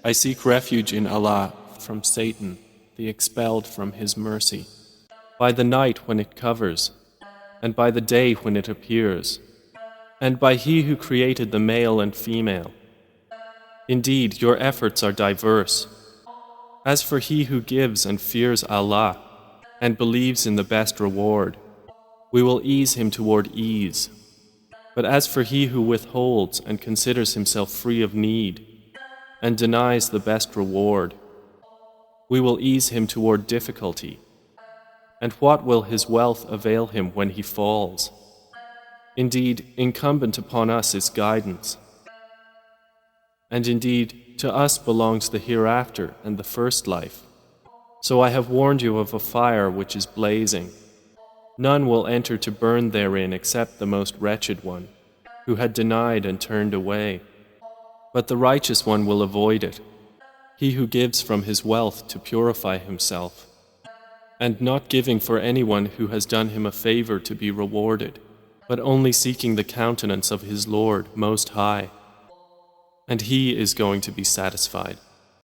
I seek refuge in Allah from Satan, the expelled from His mercy, by the night when it covers, and by the day when it appears, and by He who created the male and female. Indeed, your efforts are diverse. As for he who gives and fears Allah, and believes in the best reward, we will ease him toward ease. But as for he who withholds and considers himself free of need, and denies the best reward, we will ease him toward difficulty. And what will his wealth avail him when he falls? Indeed, incumbent upon us is guidance. And indeed, to us belongs the hereafter and the first life. So I have warned you of a fire which is blazing. None will enter to burn therein except the most wretched one, who had denied and turned away. But the righteous one will avoid it, he who gives from his wealth to purify himself, and not giving for anyone who has done him a favor to be rewarded, but only seeking the countenance of his Lord Most High. And He is going to be satisfied.